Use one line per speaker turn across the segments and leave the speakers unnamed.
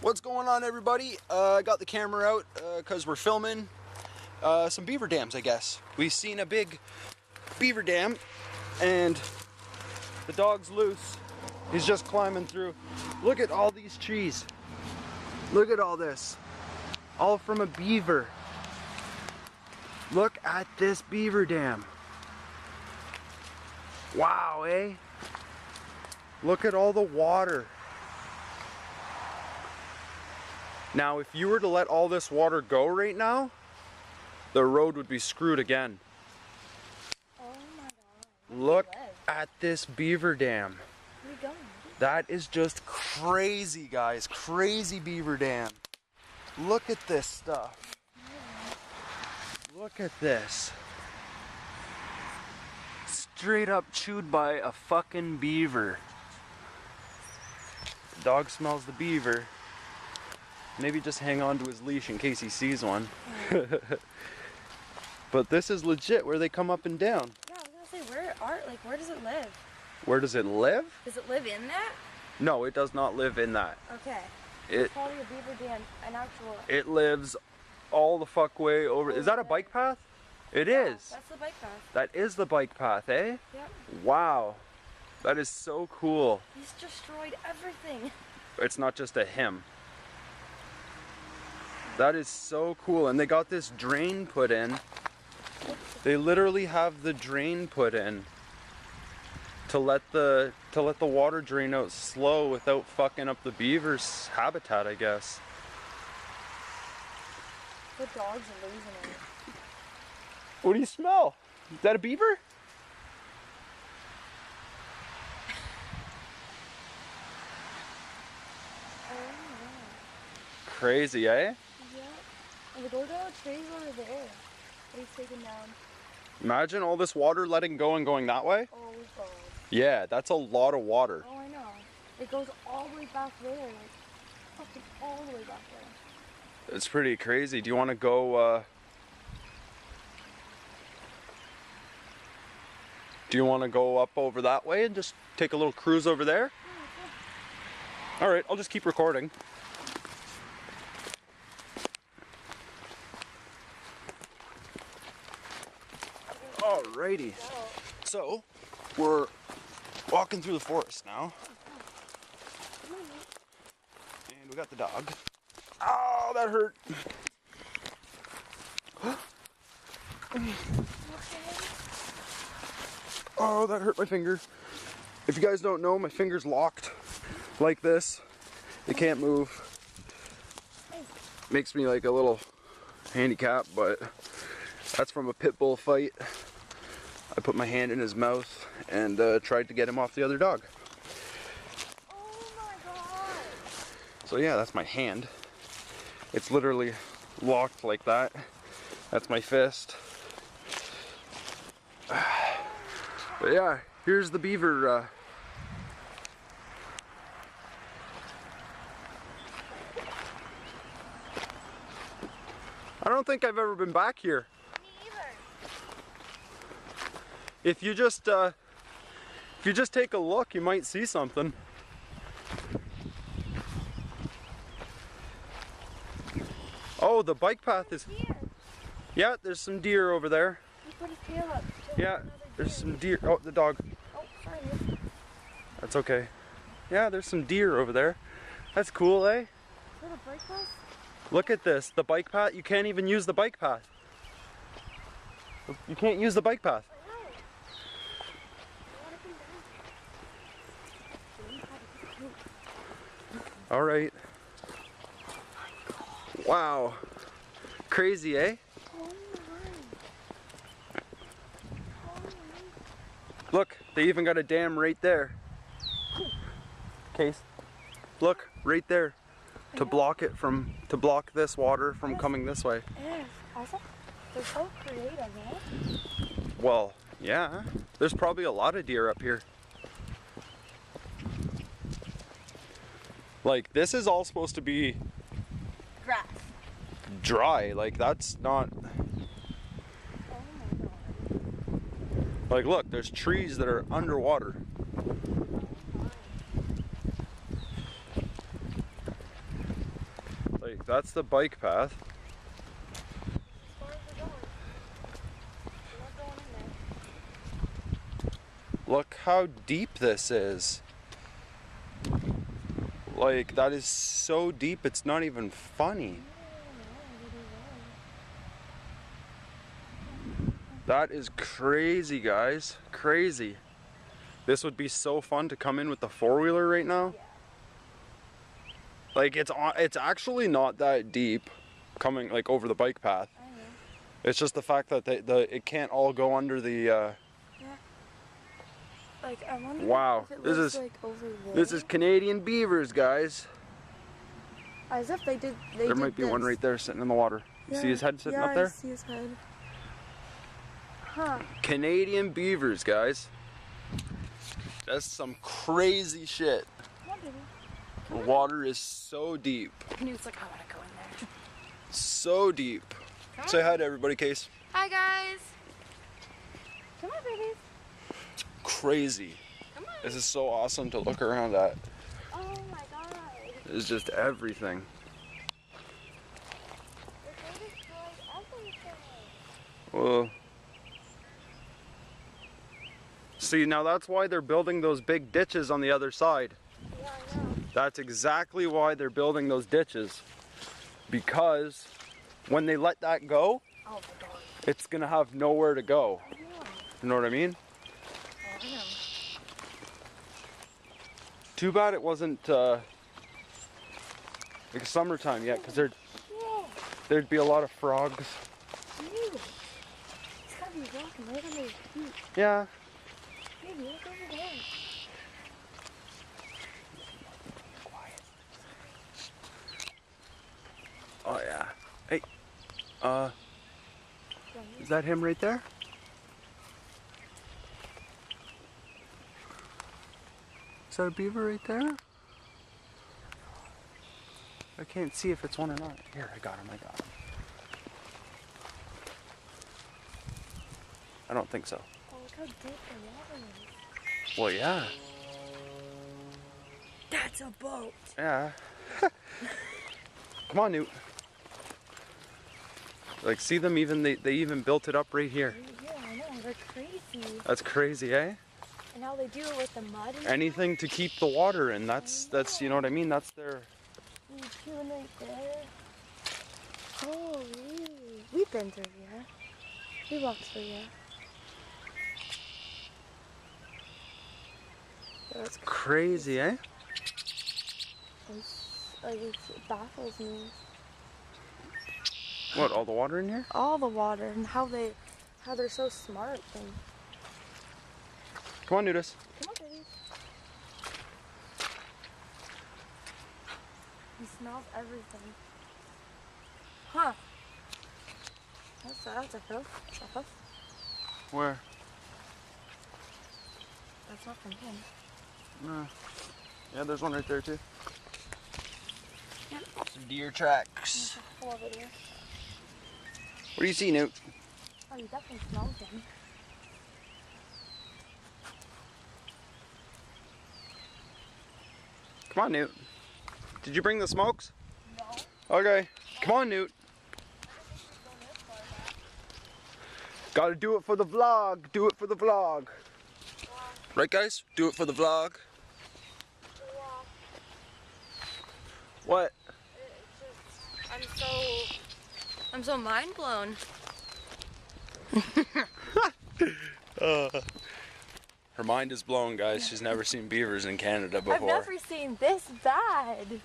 What's going on, everybody? I got the camera out because we're filming some beaver dams, I guess. We've seen a big beaver dam and the dog's loose. He's just climbing through. Look at all these trees. Look at all this. All from a beaver. Look at this beaver dam. Wow, eh? Look at all the water. Now, if you were to let all this water go right now, the road would be screwed again.
Oh my god.
Look at this beaver dam.
Where are you going?
That is just crazy, guys. Crazy beaver dam. Look at this stuff. Look at this. Straight up chewed by a fucking beaver. The dog smells the beaver. Maybe just hang on to his leash in case he sees one. But this is legit where they come up and down.
Yeah, I was gonna say, where does it live?
Where does it live?
Does it live in that?
No, it does not live in that.
Okay.
It
It's probably a beaver dam, an actual...
It lives all the fuck way over. Is that a bike path? It is.
That's the bike path.
That is the bike path, eh?
Yep.
Wow. That is so cool.
He's destroyed everything.
It's not just a him. That is so cool. And they got this drain put in. They literally have the drain put in to let the water drain out slow without fucking up the beaver's habitat, I guess.
The dogs are losing it.
What do you smell? Is that a beaver?
Oh my god.
Crazy, eh?
Yeah. And the golden trees over there. He's taken down.
Imagine all this water letting go and going that way.
Oh god.
Yeah, that's a lot of water.
Oh, I know. It goes all the way back there. Like, fucking all the way back there.
It's pretty crazy. Do you want to go, do you want to go up over that way and just take a little cruise over there? All right, I'll just keep recording. Alrighty. So, we're walking through the forest now. And we got the dog. Oh, that hurt. Oh, that hurt my finger. If you guys don't know, my finger's locked like this. It can't move. Makes me like a little handicapped, but that's from a pit bull fight. I put my hand in his mouth and tried to get him off the other dog.
Oh my god.
So yeah, that's my hand. It's literally locked like that. That's my fist. But yeah, here's the beaver. I don't think I've ever been back here.
Me either.
If you just take a look, you might see something. Oh, the bike path is...
Deer.
Yeah, there's some deer over there.
He put his tail up.
Yeah, there's some deer. Oh, the dog.
Oh, sorry.
That's okay. Yeah, there's some deer over there. That's cool, eh?
Is that a bike path?
Look at this. The bike path. You can't even use the bike path. You can't use the bike path.
I know. I wanna come down.
All right. Wow. Crazy, eh?
Oh my.
Look, they even got a dam right there. Case. Look, right there. To block this water from coming this way.
Yes. Also, they're so creative, eh?
Well, yeah. There's probably a lot of deer up here. Like, this is all supposed to be
Grass.
dry. Like, that's not...
Oh my god.
Like, look, there's trees that are underwater. That's the bike path.
As far as we're going. We're not going in there.
Look how deep this is. Like, that is so deep, it's not even funny. That is crazy, guys. Crazy. This would be so fun to come in with the four-wheeler right now.
Yeah.
Like, it's actually not that deep coming, like, over the bike path.
I know.
It's just the fact that it can't all go under the...
Yeah. Like, I wonder
Wow.
if it
This
was,
is-
like, over there.
This is Canadian beavers, guys.
As if they did
There might be one right there sitting in the water. You see his head sitting up there?
I see his head. Huh.
Canadian beavers, guys. That's some crazy shit.
Come on, baby.
The water is so deep.
Newt's like, I want to go in there.
So deep. Say hi to everybody, Case.
Hi, guys. Come on, babies.
Crazy.
Come on.
This is so awesome to look around at.
Oh, my God.
It's just everything.
They destroyed everything.
Well, see, now that's why they're building those big ditches on the other side.
Yeah, I know.
That's exactly why they're building those ditches. Because when they let that go,
Oh, my God.
it's gonna have nowhere to go.
I know.
You know what I mean?
Oh, I know.
Too bad it wasn't like summertime yet, because
Yeah.
there'd be a lot of frogs.
Ew. He's got to be walking right under his feet.
Yeah.
Baby, look over there.
Oh yeah. Hey. Is that him right there? Is that a beaver right there? I can't see if it's one or not. Here, I got him, I got him. I don't think so.
Oh, look how deep the water is.
Well, yeah.
That's a boat.
Yeah. Come on, Newt. Like, see them even, they even built it up right here.
Yeah, I know. They're crazy.
That's crazy, eh?
And now they do it with the mud and
Anything to keep the water in. That's, you know what I mean? That's their...
There's two right there. Holy. We've been through here. We walked through here. Yeah, that's
Crazy, eh?
it baffles me.
What, all the water in here?
All the water and how they're so smart and
Come on, Nudus.
come on, baby. He smells everything. Huh. That's a hoof. A hoof.
Where?
That's not from him.
No. Yeah, there's one right there, too.
Yep.
Some deer tracks.
There's a hole over there.
What do you see, Newt?
Oh, you definitely smelled him.
Come on, Newt. Did you bring the smokes?
No.
Okay. Come on, Newt. Gotta do it for the vlog. Do it for the vlog. Right, guys? Do it for the vlog. What?
I'm so mind blown.
Her mind is blown, guys. She's never seen beavers in Canada before.
I've never seen this bad.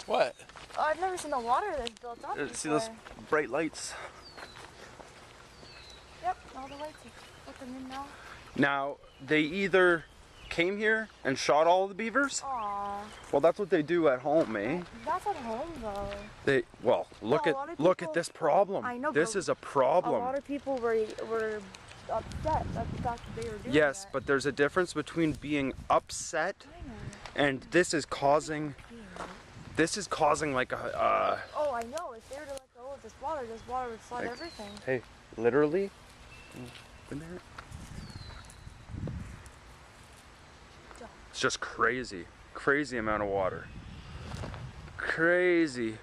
What?
Oh, I've never seen the water that's built up before.
See those bright lights?
Yep, all the lights are put them in now.
Now, they either came here and shot all the beavers.
Aw,
Well, that's what they do at home, eh?
that's at home though.
They look
a lot
at
of
look
people-
at this problem.
I know,
This
but
is a
A
problem.
lot of people were upset at the fact that they were doing
Yes,
that.
but there's a difference between being upset
I know.
and this is causing like a
Oh, I know. If they were to let go of this water would flood
Like-
everything.
hey, literally. In there. It's just crazy amount of water. crazy.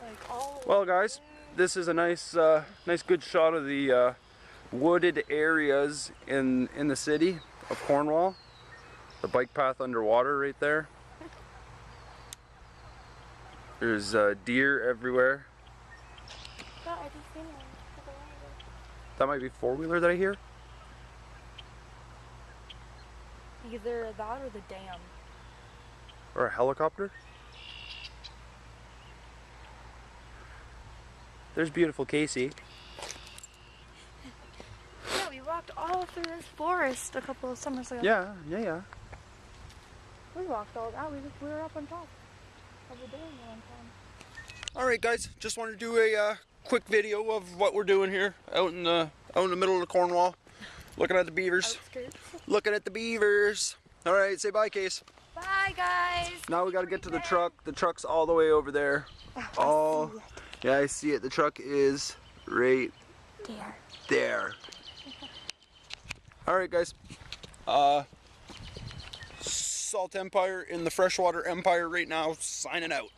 Like all
Well, guys, this is a nice, nice good shot of the wooded areas in the city of Cornwall. The bike path underwater right there. There's deer everywhere.
Yeah, I just seen one.
That might be four-wheeler that I hear.
Either that or the dam.
Or a helicopter. There's beautiful Casey.
Yeah, we walked all through this forest a couple of summers ago.
Yeah, yeah, yeah.
We walked all that. We were up on top of the dam one time.
Alright guys, just wanted to do a quick video of what we're doing here out in the middle of Cornwall. Looking at the beavers.
Outskirts.
Looking at the beavers. Alright, say bye, Case.
Bye, guys.
Now we gotta get to the truck. The truck's all the way over there. Oh, yeah, I see it. The truck is right there. Alright guys. Salt Empire in the freshwater empire right now, signing out.